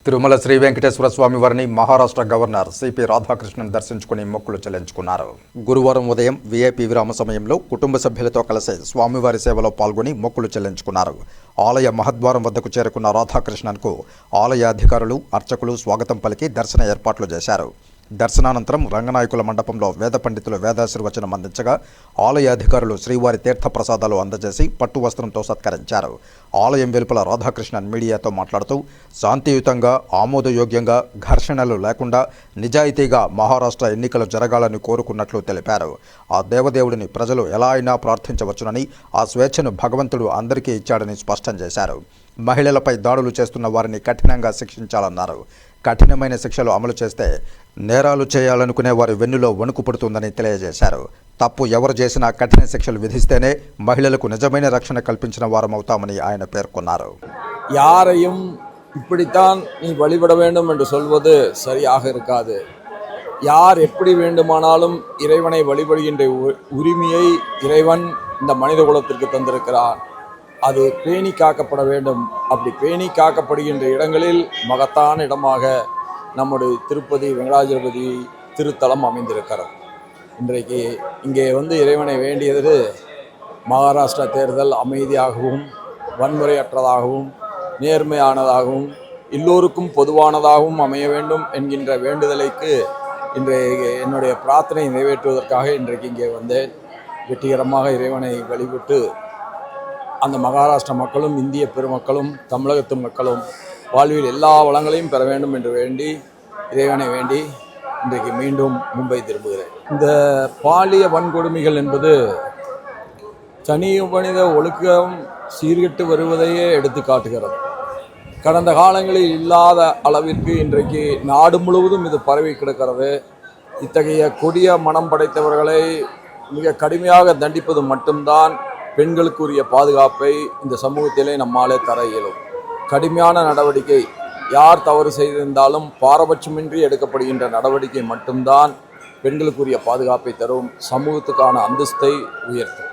తిరుమల శ్రీ వెంకటేశ్వర స్వామి వారిని Maharashtra governor CP Radhakrishnan దర్శించుకుని మొక్కులు చెల్లించుకున్నారు. గురువారం ఉదయం వీఐపీ విరామ సమయంలో కుటుంబ సభ్యులతో కలిసి స్వామివారి సేవలో పాల్గొని మొక్కులు చెల్లించుకున్నారు. ఆలయ మహద్వారం వద్దకు చేరుకున్న రాధాకృష్ణన్కు ఆలయ అధికారులు, అర్చకులు స్వాగతం పలికి దర్శన ఏర్పాట్లు చేశారు. దర్శనానంతరం రంగనాయకుల మండపంలో వేద పండితులు వేదాశీర్వచనం అందించగా ఆలయ అధికారులు శ్రీవారి తీర్థప్రసాదాలు అందజేసి పట్టు వస్త్రంతో సత్కరించారు. ఆలయం వెలుపల రాధాకృష్ణన్ మీడియాతో మాట్లాడుతూ శాంతియుతంగా, ఆమోదయోగ్యంగా, ఘర్షణలు లేకుండా నిజాయితీగా మహారాష్ట్ర ఎన్నికలు జరగాలని కోరుకున్నట్లు తెలిపారు. ఆ దేవదేవుడిని ప్రజలు ఎలా అయినా ప్రార్థించవచ్చునని, ఆ స్వేచ్ఛను భగవంతుడు అందరికీ ఇచ్చాడని స్పష్టం చేశారు. మహిళలపై దాడులు చేస్తున్న వారిని కఠినంగా శిక్షించాలన్నారు. కఠినమైన శిక్షలు అమలు చేస్తే నేరాలు చేయాలనుకునే వారి వెన్నులో వణుకు పుడుతుందని తెలియజేశారు. తప్పు ఎవరు చేసినా కఠిన శిక్షలు విధిస్తేనే మహిళలకు నిజమైన రక్షణ కల్పించిన వారమవుతామని ఆయన పేర్కొన్నారు. யாரையும் இப்படித்தான் நீ வழிபட வேண்டும் என்று சொல்வது சரியாக இருக்காது. யார் எப்படி வேண்டுமானாலும் இறைவனை வழிபடுகின்ற உரிமையை இறைவன் இந்த மனித குலத்திற்கு தந்திருக்கிறார். அது பேணி காக்கப்பட வேண்டும். அப்படி பேணி காக்கப்படுகின்ற இடங்களில் மகத்தான இடமாக நம்முடைய திருப்பதி வெங்கடாஜலபதி திருத்தலம் அமைந்திருக்கிறது. இன்றைக்கு இங்கே இறைவனை வேண்டியது மகாராஷ்டிரா தேர்தல் அமைதியாகவும் வன்முறையற்றதாகவும் நேர்மையானதாகவும் எல்லோருக்கும் பொதுவானதாகவும் அமைய வேண்டும் என்கின்ற வேண்டுதலைக்கு இன்றைய என்னுடைய பிரார்த்தனை நிறைவேற்றுவதற்காக இன்றைக்கு இங்கே வந்தேன். வெற்றிகரமாக இறைவனை வழிபட்டு அந்த மகாராஷ்டிரா மக்களும், இந்திய பெருமக்களும், தமிழகத்து மக்களும் வாழ்வில் எல்லா வளங்களையும் பெற வேண்டும் என்று வேண்டி, இறைவனை வேண்டி இன்றைக்கு மீண்டும் மும்பை திரும்புகிறேன். இந்த பாலிய வன்கொடுமைகள் என்பது தனி மனித ஒழுக்கம் சீர்கெட்டு வருவதையே எடுத்து காட்டுகிறது. கடந்த காலங்களில் இல்லாத அளவிற்கு இன்றைக்கு நாடு முழுவதும் இது பரவி கிடக்கிறது. இத்தகைய கொடிய மனம் படைத்தவர்களை மிக கடுமையாக தண்டிப்பது மட்டும்தான் பெண்களுக்குரிய பாதுகாப்பை இந்த சமூகத்திலே நம்மாலே தர இயலும். கடுமையான நடவடிக்கை, யார் தவறு செய்திருந்தாலும் பாரபட்சமின்றி எடுக்கப்படுகின்ற நடவடிக்கை மட்டும்தான் பெண்களுக்குரிய பாதுகாப்பை தரும், சமூகத்துக்கான அந்தஸ்தை உயர்த்தும்.